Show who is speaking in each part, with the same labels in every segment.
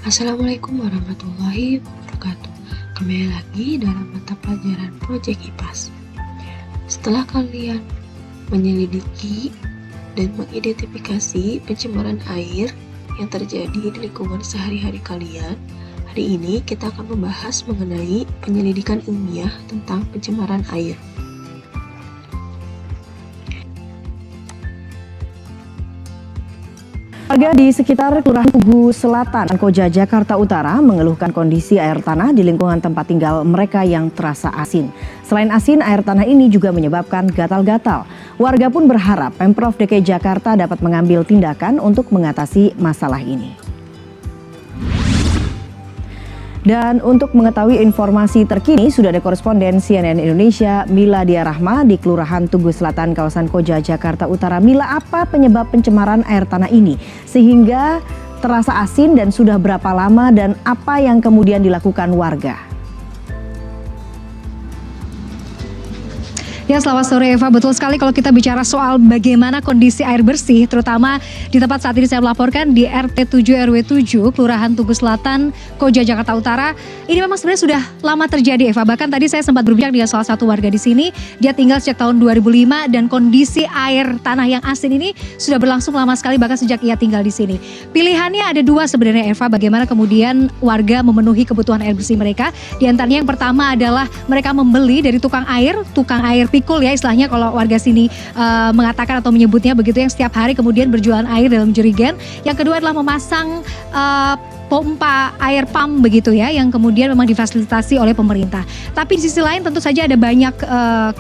Speaker 1: Assalamualaikum warahmatullahi wabarakatuh. Kembali lagi dalam mata pelajaran Project IPAS. Setelah kalian menyelidiki dan mengidentifikasi pencemaran air yang terjadi di lingkungan sehari-hari kalian, hari ini kita akan membahas mengenai penyelidikan ilmiah tentang pencemaran air.
Speaker 2: Warga di sekitar Kelurahan Tugu Selatan, Koja, Jakarta Utara mengeluhkan kondisi air tanah di lingkungan tempat tinggal mereka yang terasa asin. Selain asin, air tanah ini juga menyebabkan gatal-gatal. Warga pun berharap Pemprov DKI Jakarta dapat mengambil tindakan untuk mengatasi masalah ini. Dan untuk mengetahui informasi terkini, sudah ada koresponden CNN Indonesia Miladia Rahma di Kelurahan Tugu Selatan, kawasan Koja, Jakarta Utara. Mila, apa penyebab pencemaran air tanah ini sehingga terasa asin dan sudah berapa lama dan apa yang kemudian dilakukan warga?
Speaker 3: Ya, selamat sore Eva. Betul sekali kalau kita bicara soal bagaimana kondisi air bersih, terutama di tempat saat ini saya melaporkan di RT 7 RW 7 Kelurahan Tugu Selatan, Koja, Jakarta Utara. Ini memang sebenarnya sudah lama terjadi Eva. Bahkan tadi saya sempat berbincang dengan salah satu warga di sini. Dia tinggal sejak tahun 2005 dan kondisi air tanah yang asin ini sudah berlangsung lama sekali bahkan sejak ia tinggal di sini. Pilihannya ada dua sebenarnya Eva, bagaimana kemudian warga memenuhi kebutuhan air bersih mereka. Di antaranya yang pertama adalah mereka membeli dari tukang air pikul ya istilahnya kalau warga sini mengatakan atau menyebutnya begitu, yang setiap hari kemudian berjualan air dalam jerigen. Yang kedua adalah memasang pompa air pump begitu ya, yang kemudian memang difasilitasi oleh pemerintah. Tapi di sisi lain tentu saja ada banyak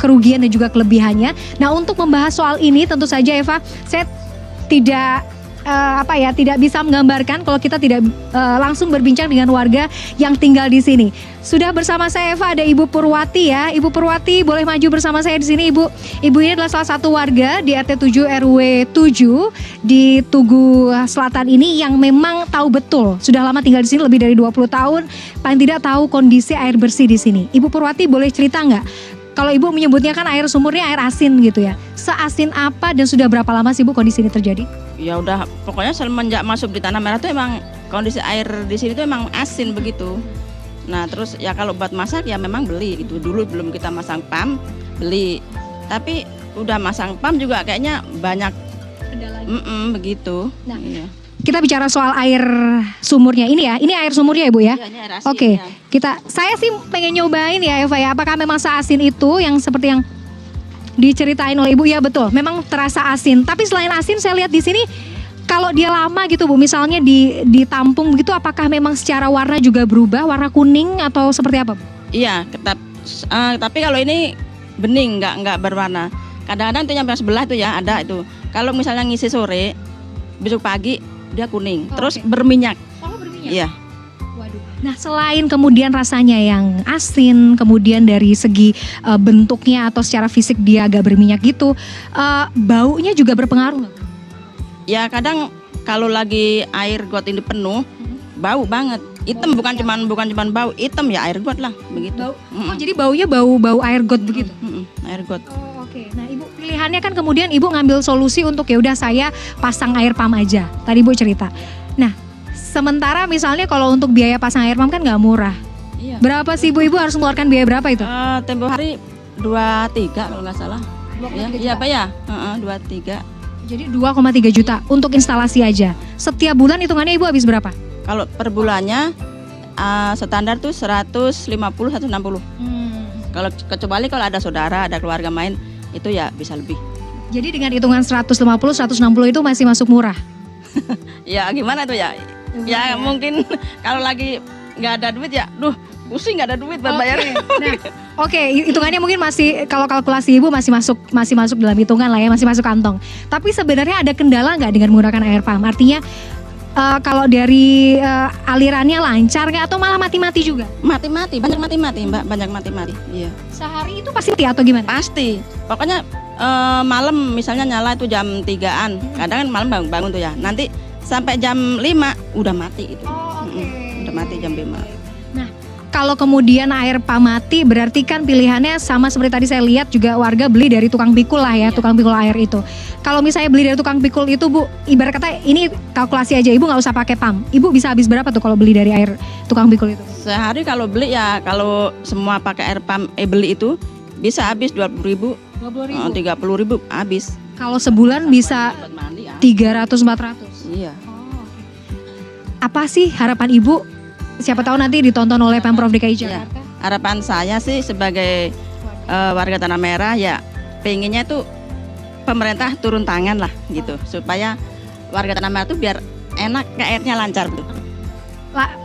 Speaker 3: kerugian dan juga kelebihannya. Nah, untuk membahas soal ini tentu saja Eva, saya tidak bisa menggambarkan kalau kita tidak langsung berbincang dengan warga yang tinggal di sini. Sudah bersama saya Eva ada Ibu Purwati ya. Ibu Purwati boleh maju bersama saya di sini Ibu. Ibu ini adalah salah satu warga di RT 7 RW 7 di Tugu Selatan ini yang memang tahu betul sudah lama tinggal di sini lebih dari 20 tahun, paling tidak tahu kondisi air bersih di sini. Ibu Purwati boleh cerita nggak? Kalau Ibu menyebutnya kan air sumurnya air asin gitu ya. Seasin apa dan sudah berapa lama sih Bu kondisi ini terjadi?
Speaker 4: Ya udah, pokoknya semenjak masuk di Tanah Merah tuh emang kondisi air di sini tuh emang asin begitu. Nah terus ya kalau buat masak ya memang beli itu dulu, belum kita masang pump beli. Tapi udah masang pump juga kayaknya banyak begitu.
Speaker 3: Nah,
Speaker 4: iya.
Speaker 3: Kita bicara soal air sumurnya ini ya. Ini air sumurnya ya Bu ya?
Speaker 4: Iya, ini air asin,
Speaker 3: Oke,
Speaker 4: ya.
Speaker 3: saya sih pengen nyobain ya Eva ya. Apakah memang seasin itu yang seperti yang diceritain oleh Ibu? Ya betul, memang terasa asin. Tapi selain asin saya lihat di sini kalau dia lama gitu Bu, misalnya ditampung begitu, apakah memang secara warna juga berubah, warna kuning atau seperti apa Bu?
Speaker 4: Iya, tapi kalau ini bening, nggak berwarna. Kadang-kadang itu nyampe sebelah itu ya ada itu. Kalau misalnya ngisi sore, besok pagi dia kuning, terus
Speaker 3: oke.
Speaker 4: berminyak.
Speaker 3: Oh, berminyak.
Speaker 4: Iya.
Speaker 3: Waduh. Nah, selain kemudian rasanya yang asin, kemudian dari segi bentuknya atau secara fisik dia agak berminyak gitu, baunya juga berpengaruh nggak?
Speaker 4: Ya kadang kalau lagi air got ini penuh, bau banget. Hitam, bukan cuman bau, hitam ya air got lah begitu.
Speaker 3: Oh, jadi baunya bau air got begitu.
Speaker 4: Air got.
Speaker 3: Oh, oke. Nah, Ibu pilihannya kan kemudian Ibu ngambil solusi untuk ya udah saya pasang air pump aja. Tadi Ibu cerita. Nah, sementara misalnya kalau untuk biaya pasang air pump kan nggak murah.
Speaker 4: Iya.
Speaker 3: Berapa sih Ibu harus mengeluarkan biaya berapa itu?
Speaker 4: Tempo hari 23 kalau nggak salah.
Speaker 3: 2,3
Speaker 4: Iya apa ya? 23.
Speaker 3: Jadi 2,3 juta untuk instalasi aja. Setiap bulan hitungannya Ibu habis berapa?
Speaker 4: Kalau per bulannya standar tuh 150-160. Kalau kecuali kalau ada saudara, ada keluarga main, itu ya bisa lebih.
Speaker 3: Jadi dengan hitungan 150-160 itu masih masuk murah?
Speaker 4: Ya gimana tuh ya? Ya mungkin kalau lagi nggak ada duit ya, pusing nggak ada duit buat bayarin.
Speaker 3: Nah, oke, hitungannya mungkin masih, kalau kalkulasi Ibu masih masuk dalam hitungan lah ya, masih masuk kantong. Tapi sebenarnya ada kendala nggak dengan menggunakan air pump? Artinya kalau dari alirannya lancar nggak atau malah mati-mati juga?
Speaker 4: Mati-mati, banyak mati-mati Mbak, banyak mati-mati. Iya.
Speaker 3: Sehari itu pasti mati atau gimana?
Speaker 4: Pasti. Pokoknya malam misalnya nyala itu jam 3-an. Kadang kan malam bangun tuh ya. Nanti sampai jam 5 udah mati itu.
Speaker 3: Oh, oke.
Speaker 4: Udah mati jam 5.
Speaker 3: Nah, Kalau kemudian air PAM mati, berarti kan pilihannya sama seperti tadi saya lihat juga warga beli dari tukang pikul lah ya, tukang pikul air itu. Kalau misalnya beli dari tukang pikul itu Bu, ibarat kata ini kalkulasi aja, Ibu nggak usah pakai PAM. Ibu bisa habis berapa tuh kalau beli dari air tukang pikul itu?
Speaker 4: Sehari kalau beli ya, kalau semua pakai air PAM beli itu bisa habis 20.000, 30.000 habis.
Speaker 3: Kalau sebulan bisa
Speaker 4: Buat mandi ya.
Speaker 3: 300-400.
Speaker 4: Iya.
Speaker 3: Apa sih harapan Ibu? Siapa tahu nanti ditonton oleh Pemprov DKI
Speaker 4: Iya.
Speaker 3: Jakarta.
Speaker 4: Harapan saya sih sebagai warga Tanah Merah ya pengennya tuh pemerintah turun tangan lah gitu supaya warga Tanah Merah tuh biar enak ke airnya lancar gitu.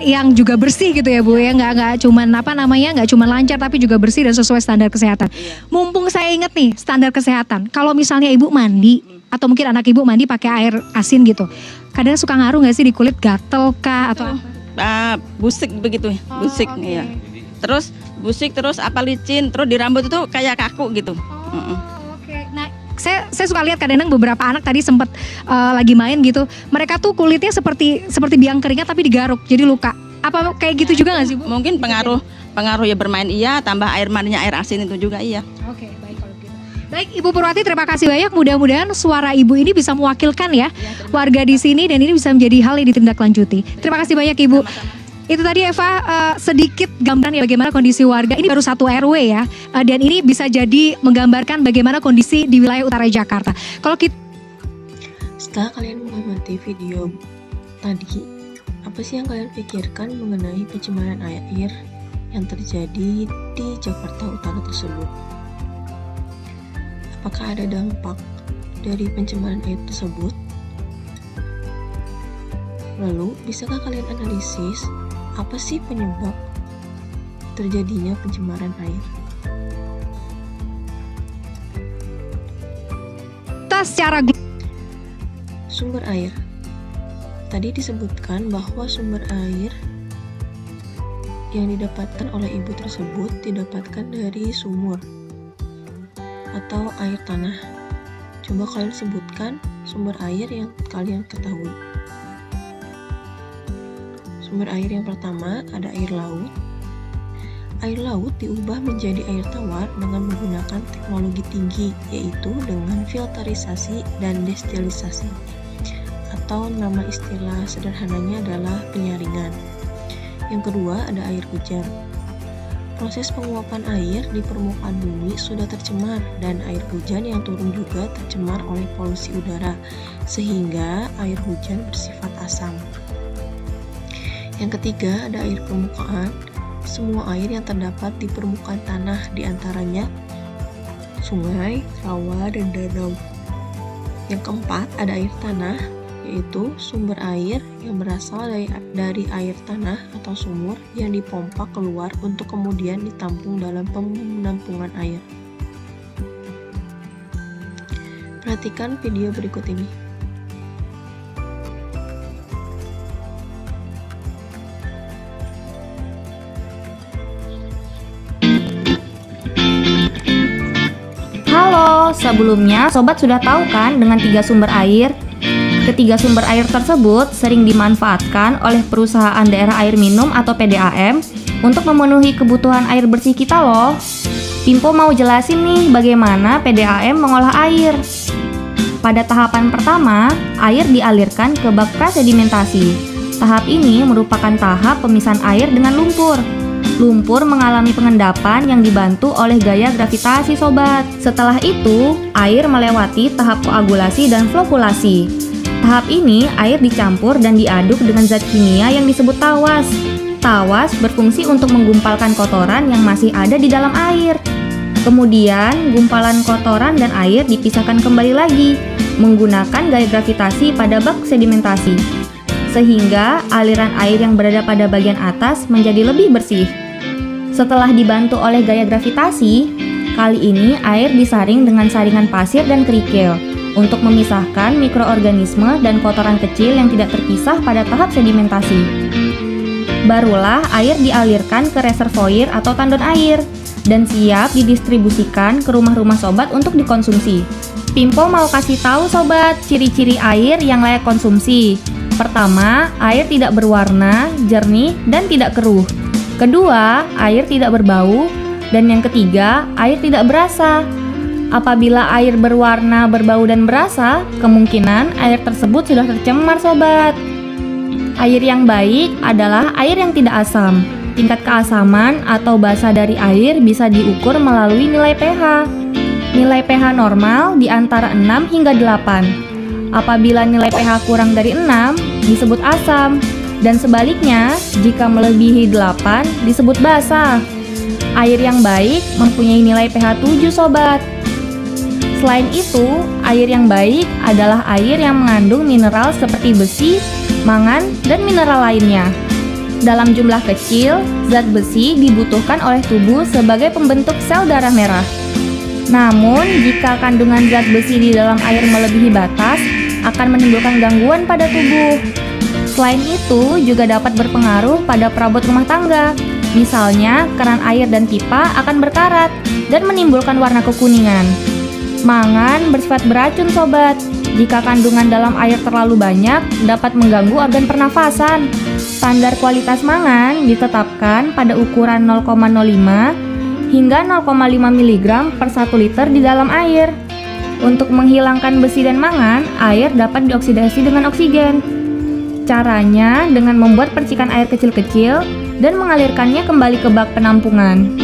Speaker 3: Yang juga bersih gitu ya Bu ya, nggak cuman nggak cuman lancar tapi juga bersih dan sesuai standar kesehatan.
Speaker 4: Iya.
Speaker 3: Mumpung saya inget nih standar kesehatan, kalau misalnya Ibu mandi atau mungkin anak Ibu mandi pakai air asin gitu, kadang suka ngaruh nggak sih di kulit, gatel kah atau apa?
Speaker 4: Busik begitu, busik
Speaker 3: oke.
Speaker 4: ya. Terus busik terus apa licin, terus di rambut itu kayak kaku gitu.
Speaker 3: Oke, nah saya suka lihat kadang-kadang beberapa anak tadi sempat lagi main gitu, mereka tuh kulitnya seperti biang keringat tapi digaruk jadi luka. Apa kayak gitu juga nggak sih Bu?
Speaker 4: Mungkin pengaruh ya bermain iya, tambah air mandinya air asin itu juga iya.
Speaker 3: Oke, baik kalau gitu. Baik Ibu Purwati, terima kasih banyak. Mudah-mudahan suara Ibu ini bisa mewakilkan ya warga di sini dan ini bisa menjadi hal yang ditindaklanjuti. Terima kasih banyak Ibu. Itu tadi Eva sedikit gambaran ya bagaimana kondisi warga. Ini baru 1 RW ya, dan ini bisa jadi menggambarkan bagaimana kondisi di wilayah utara Jakarta. Kalau kita
Speaker 1: Setelah kalian mengamati video tadi, apa sih yang kalian pikirkan mengenai pencemaran air yang terjadi di Jakarta Utara tersebut? Apakah ada dampak dari pencemaran air tersebut? Lalu, bisakah kalian analisis apa sih penyebab terjadinya pencemaran air?
Speaker 3: secara
Speaker 1: Sumber air. Tadi disebutkan bahwa sumber air yang didapatkan oleh ibu tersebut didapatkan dari sumur atau air tanah. Coba kalian sebutkan sumber air yang kalian ketahui. Sumber air yang pertama ada air laut. Air laut diubah menjadi air tawar dengan menggunakan teknologi tinggi, yaitu dengan filterisasi dan destilisasi, atau nama istilah sederhananya adalah penyaringan. Yang kedua ada air hujan. Proses penguapan air di permukaan bumi sudah tercemar dan air hujan yang turun juga tercemar oleh polusi udara, sehingga air hujan bersifat asam. Yang ketiga ada air permukaan. Semua air yang terdapat di permukaan tanah, diantaranya sungai, rawa, dan danau. Yang keempat ada air tanah, yaitu sumber air yang berasal dari air tanah atau sumur yang dipompa keluar untuk kemudian ditampung dalam penampungan air. Perhatikan video berikut ini.
Speaker 5: Halo, sebelumnya sobat sudah tahu kan dengan 3 sumber air? Ketiga sumber air tersebut sering dimanfaatkan oleh perusahaan daerah air minum atau PDAM untuk memenuhi kebutuhan air bersih kita loh. Pimpo mau jelasin nih bagaimana PDAM mengolah air. Pada tahapan pertama, air dialirkan ke bak prasedimentasi. Tahap ini merupakan tahap pemisahan air dengan lumpur. Lumpur mengalami pengendapan yang dibantu oleh gaya gravitasi sobat. Setelah itu, air melewati tahap koagulasi dan flokulasi. Tahap ini, air dicampur dan diaduk dengan zat kimia yang disebut tawas. Tawas berfungsi untuk menggumpalkan kotoran yang masih ada di dalam air. Kemudian, gumpalan kotoran dan air dipisahkan kembali lagi menggunakan gaya gravitasi pada bak sedimentasi, sehingga aliran air yang berada pada bagian atas menjadi lebih bersih. Setelah dibantu oleh gaya gravitasi, kali ini air disaring dengan saringan pasir dan kerikil untuk memisahkan mikroorganisme dan kotoran kecil yang tidak terpisah pada tahap sedimentasi. Barulah air dialirkan ke reservoir atau tandon air dan siap didistribusikan ke rumah-rumah sobat untuk dikonsumsi. Pimpo mau kasih tahu sobat ciri-ciri air yang layak konsumsi. Pertama, air tidak berwarna, jernih, dan tidak keruh. Kedua, air tidak berbau. Dan yang ketiga, air tidak berasa. Apabila air berwarna, berbau, dan berasa, kemungkinan air tersebut sudah tercemar, sobat. Air yang baik adalah air yang tidak asam. Tingkat keasaman atau basa dari air bisa diukur melalui nilai pH. Nilai pH normal di antara 6 hingga 8. Apabila nilai pH kurang dari 6, disebut asam. Dan sebaliknya, jika melebihi 8, disebut basa. Air yang baik mempunyai nilai pH 7, sobat. Selain itu, air yang baik adalah air yang mengandung mineral seperti besi, mangan, dan mineral lainnya. Dalam jumlah kecil, zat besi dibutuhkan oleh tubuh sebagai pembentuk sel darah merah. Namun, jika kandungan zat besi di dalam air melebihi batas, akan menimbulkan gangguan pada tubuh. Selain itu, juga dapat berpengaruh pada perabot rumah tangga. Misalnya, keran air dan pipa akan berkarat dan menimbulkan warna kekuningan. Mangan bersifat beracun, sobat. Jika kandungan dalam air terlalu banyak, dapat mengganggu organ pernafasan. Standar kualitas mangan ditetapkan pada ukuran 0,05 hingga 0,5 mg per 1 liter di dalam air. Untuk menghilangkan besi dan mangan, air dapat dioksidasi dengan oksigen. Caranya dengan membuat percikan air kecil-kecil dan mengalirkannya kembali ke bak penampungan.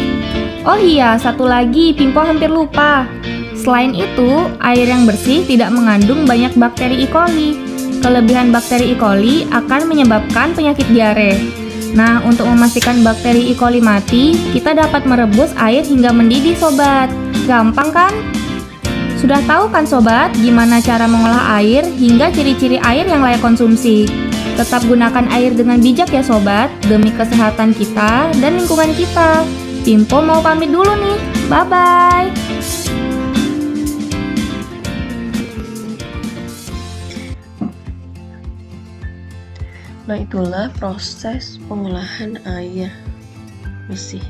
Speaker 5: Oh iya, satu lagi, Pimpo hampir lupa. Selain itu, air yang bersih tidak mengandung banyak bakteri E. coli. Kelebihan bakteri E. coli akan menyebabkan penyakit diare. Nah, untuk memastikan bakteri E. coli mati, kita dapat merebus air hingga mendidih, sobat. Gampang kan? Sudah tahu kan, sobat, gimana cara mengolah air hingga ciri-ciri air yang layak konsumsi? Tetap gunakan air dengan bijak ya, sobat, demi kesehatan kita dan lingkungan kita. Pimpo mau pamit dulu nih. Bye-bye.
Speaker 1: Nah, itulah proses pengolahan air bersih.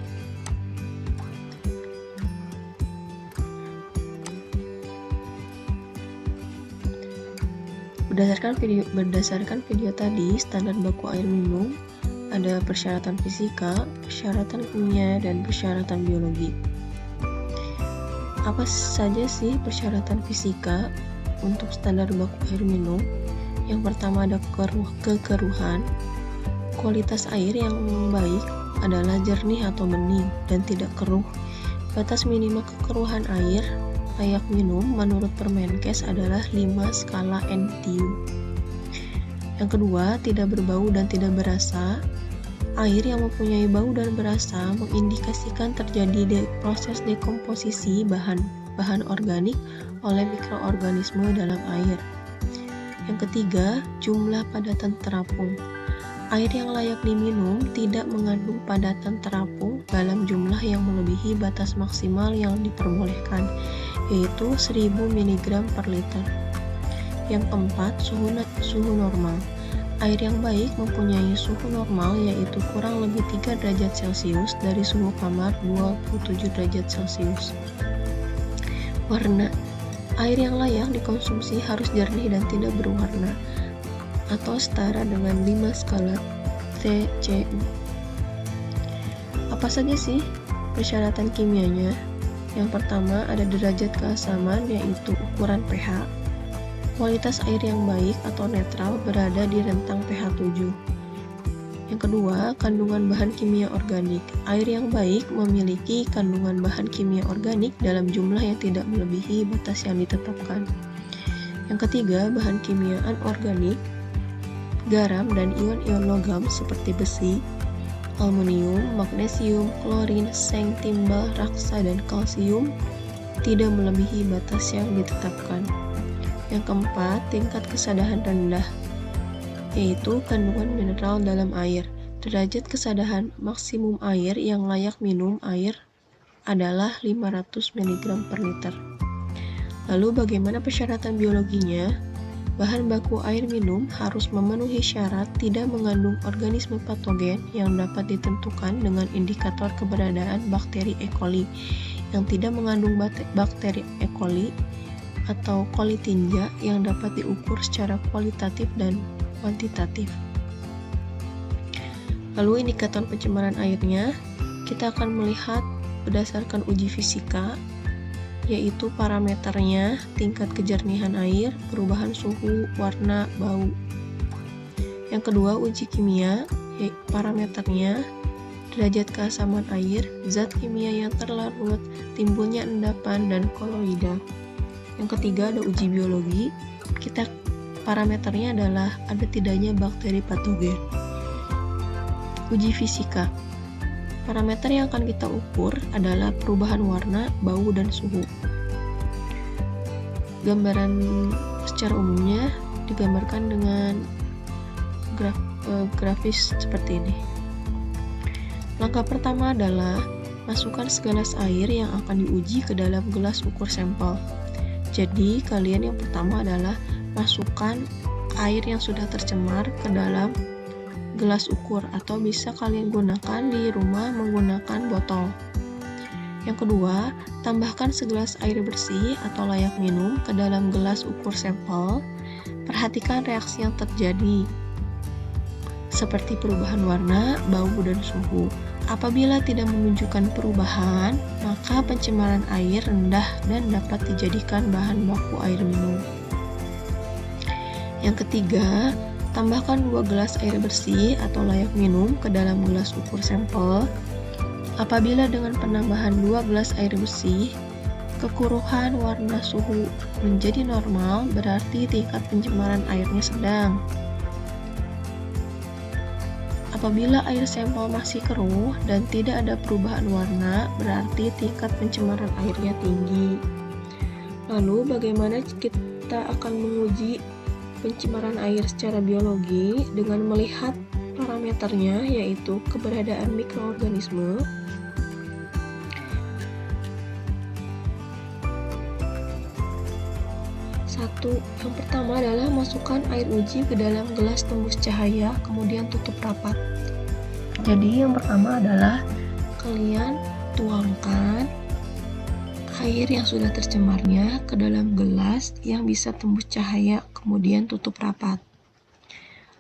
Speaker 1: Berdasarkan video tadi, standar baku air minum ada persyaratan fisika, persyaratan kimia, dan persyaratan biologi. Apa saja sih persyaratan fisika untuk standar baku air minum? Yang pertama ada kekeruhan. Kualitas air yang baik adalah jernih atau bening dan tidak keruh. Batas minimal kekeruhan air layak minum menurut Permenkes adalah 5 skala NTU. Yang kedua, tidak berbau dan tidak berasa. Air yang mempunyai bau dan berasa mengindikasikan terjadi proses dekomposisi bahan organik oleh mikroorganisme dalam air. Yang ketiga, jumlah padatan terapung. Air yang layak diminum tidak mengandung padatan terapung dalam jumlah yang melebihi batas maksimal yang diperbolehkan, yaitu 1000 mg per liter. Yang keempat, suhu normal. Air yang baik mempunyai suhu normal yaitu kurang lebih 3 derajat Celcius dari suhu kamar 27 derajat Celcius. Warna. Air yang layak dikonsumsi harus jernih dan tidak berwarna, atau setara dengan 5 skala TCU. Apa saja sih persyaratan kimianya? Yang pertama ada derajat keasaman, yaitu ukuran pH. Kualitas air yang baik atau netral berada di rentang pH 7. Yang kedua, kandungan bahan kimia organik. Air yang baik memiliki kandungan bahan kimia organik dalam jumlah yang tidak melebihi batas yang ditetapkan. Yang ketiga, bahan kimia anorganik, garam dan ion-ion logam seperti besi, aluminium, magnesium, klorin, seng, timbal, raksa, dan kalsium tidak melebihi batas yang ditetapkan. Yang keempat, tingkat kesadahan rendah, yaitu kandungan mineral dalam air. Derajat kesadahan maksimum air yang layak minum air adalah 500 mg per liter. Lalu bagaimana persyaratan biologinya? Bahan baku air minum harus memenuhi syarat tidak mengandung organisme patogen yang dapat ditentukan dengan indikator keberadaan bakteri E. coli, yang tidak mengandung bakteri E. coli atau coli tinja yang dapat diukur secara kualitatif dan kuantitatif. Lalu indikator pencemaran airnya, kita akan melihat berdasarkan uji fisika, yaitu parameternya, tingkat kejernihan air, perubahan suhu, warna, bau. Yang kedua, uji kimia, parameternya, derajat keasaman air, zat kimia yang terlarut, timbulnya endapan, dan koloida. Yang ketiga, ada uji biologi, parameternya adalah ada tidaknya bakteri patogen. Uji fisika, parameter yang akan kita ukur adalah perubahan warna, bau, dan suhu. Gambaran secara umumnya digambarkan dengan grafis seperti ini. Langkah pertama adalah masukkan segelas air yang akan diuji ke dalam gelas ukur sampel. Jadi kalian yang pertama adalah masukkan air yang sudah tercemar ke dalam gelas ukur, atau bisa kalian gunakan di rumah menggunakan botol. Yang kedua, tambahkan segelas air bersih atau layak minum ke dalam gelas ukur sampel. Perhatikan reaksi yang terjadi, seperti perubahan warna, bau, dan suhu. Apabila tidak menunjukkan perubahan, maka pencemaran air rendah dan dapat dijadikan bahan baku air minum. Yang ketiga, tambahkan 2 gelas air bersih atau layak minum ke dalam gelas ukur sampel. Apabila dengan penambahan 2 gelas air bersih, kekuruhan, warna, suhu menjadi normal, berarti tingkat pencemaran airnya sedang. Apabila air sampel masih keruh dan tidak ada perubahan warna, berarti tingkat pencemaran airnya tinggi. Lalu bagaimana kita akan menguji pencemaran air secara biologi? Dengan melihat parameternya, yaitu keberadaan mikroorganisme, yang pertama adalah masukkan air uji ke dalam gelas tembus cahaya, kemudian tutup rapat. Jadi yang pertama adalah kalian tuangkan air yang sudah tercemarnya ke dalam gelas yang bisa tembus cahaya, kemudian tutup rapat.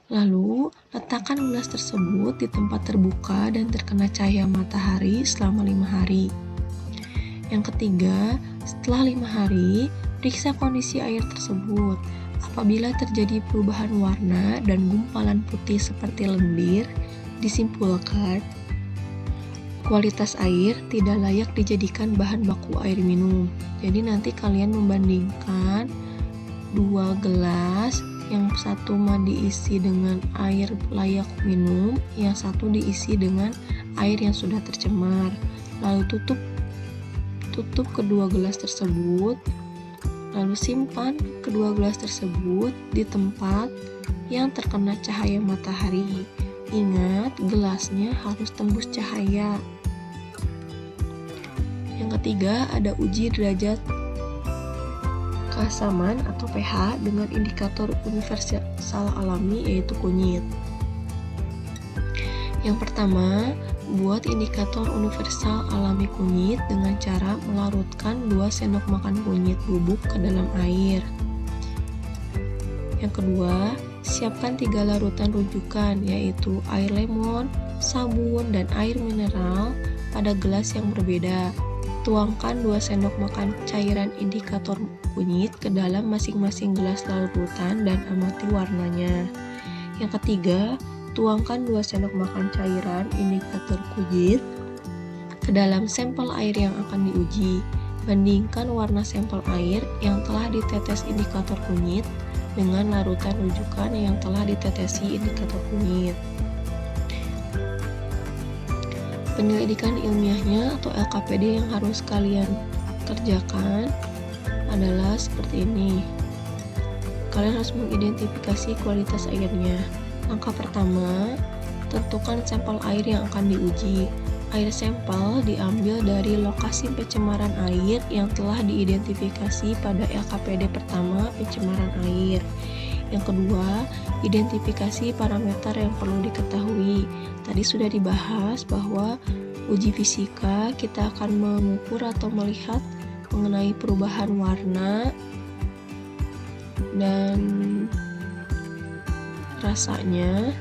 Speaker 1: Lalu, letakkan gelas tersebut di tempat terbuka dan terkena cahaya matahari selama 5 hari. Yang ketiga, setelah 5 hari, periksa kondisi air tersebut. Apabila terjadi perubahan warna dan gumpalan putih seperti lendir, disimpulkan kualitas air tidak layak dijadikan bahan baku air minum. Jadi nanti kalian membandingkan 2 gelas, yang satu diisi dengan air layak minum, yang satu diisi dengan air yang sudah tercemar. Lalu tutup kedua gelas tersebut, lalu simpan kedua gelas tersebut di tempat yang terkena cahaya matahari. Ingat, gelasnya harus tembus cahaya. Yang ketiga, ada uji derajat keasaman atau pH dengan indikator universal alami, yaitu kunyit. Yang pertama, buat indikator universal alami kunyit dengan cara melarutkan 2 sendok makan kunyit bubuk ke dalam air. Yang kedua, siapkan 3 larutan rujukan, yaitu air lemon, sabun, dan air mineral pada gelas yang berbeda. Tuangkan 2 sendok makan cairan indikator kunyit ke dalam masing-masing gelas larutan dan amati warnanya. Yang ketiga, tuangkan 2 sendok makan cairan indikator kunyit ke dalam sampel air yang akan diuji. Bandingkan warna sampel air yang telah ditetes indikator kunyit dengan larutan rujukan yang telah ditetesi indikator kunyit. Penyelidikan ilmiahnya atau LKPD yang harus kalian kerjakan adalah seperti ini. Kalian harus mengidentifikasi kualitas airnya. Langkah pertama, tentukan sampel air yang akan diuji. Air sampel diambil dari lokasi pencemaran air yang telah diidentifikasi pada LKPD pertama, pencemaran air. Yang kedua, identifikasi parameter yang perlu diketahui. Tadi sudah dibahas bahwa uji fisika kita akan mengukur atau melihat mengenai perubahan warna dan rasanya.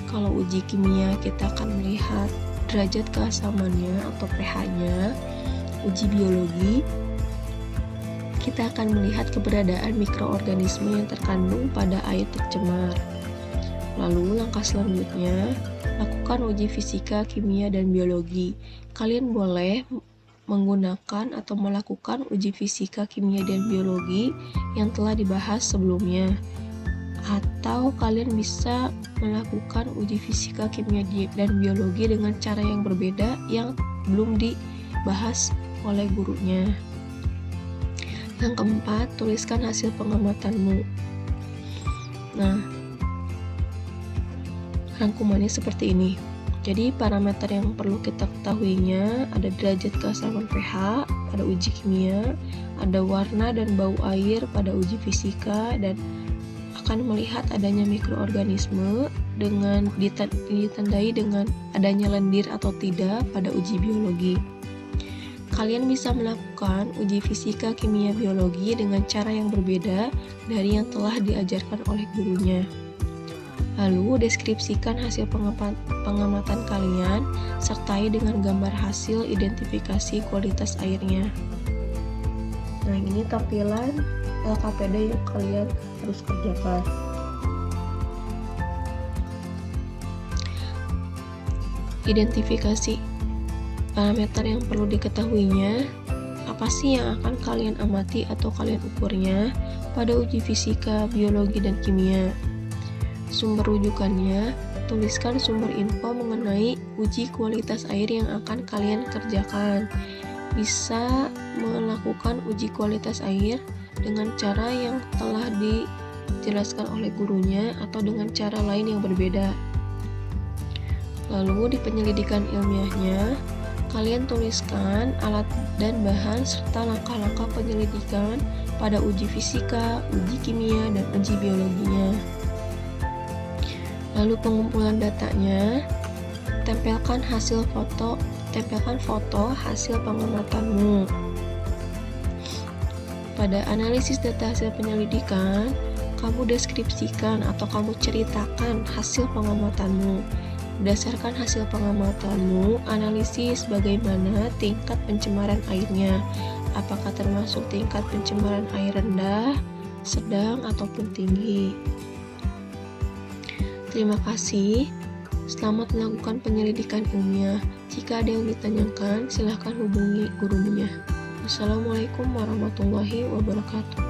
Speaker 1: Kalau uji kimia kita akan melihat derajat keasamannya atau pH-nya. Uji biologi kita akan melihat keberadaan mikroorganisme yang terkandung pada air tercemar. Lalu langkah selanjutnya, lakukan uji fisika, kimia, dan biologi. Kalian boleh menggunakan atau melakukan uji fisika, kimia, dan biologi yang telah dibahas sebelumnya. Atau kalian bisa melakukan uji fisika, kimia, dan biologi dengan cara yang berbeda yang belum dibahas oleh gurunya. Yang keempat, tuliskan hasil pengamatanmu. Nah, rangkumannya seperti ini. Jadi parameter yang perlu kita ketahuinya ada derajat keasaman pH pada uji kimia, ada warna dan bau air pada uji fisika, dan akan melihat adanya mikroorganisme dengan ditandai dengan adanya lendir atau tidak pada uji biologi. Kalian bisa melakukan uji fisika, kimia, biologi dengan cara yang berbeda dari yang telah diajarkan oleh gurunya. Lalu deskripsikan hasil pengamatan kalian, sertai dengan gambar hasil identifikasi kualitas airnya. Nah, ini tampilan LKPD yang kalian harus kerjakan. Identifikasi parameter yang perlu diketahuinya, apa sih yang akan kalian amati atau kalian ukurnya pada uji fisika, biologi, dan kimia. Sumber rujukannya, tuliskan sumber info mengenai uji kualitas air yang akan kalian kerjakan. Bisa melakukan uji kualitas air dengan cara yang telah dijelaskan oleh gurunya atau dengan cara lain yang berbeda. Lalu di penyelidikan ilmiahnya, kalian tuliskan alat dan bahan serta langkah-langkah penyelidikan pada uji fisika, uji kimia, dan uji biologinya. Lalu pengumpulan datanya, tempelkan foto hasil pengamatanmu. Pada analisis data hasil penyelidikan, kamu deskripsikan atau kamu ceritakan hasil pengamatanmu. Berdasarkan hasil pengamatanmu, analisis bagaimana tingkat pencemaran airnya. Apakah termasuk tingkat pencemaran air rendah, sedang, ataupun tinggi. Terima kasih. Selamat melakukan penyelidikan ilmiah. Jika ada yang ditanyakan, silahkan hubungi gurunya. Wassalamualaikum warahmatullahi wabarakatuh.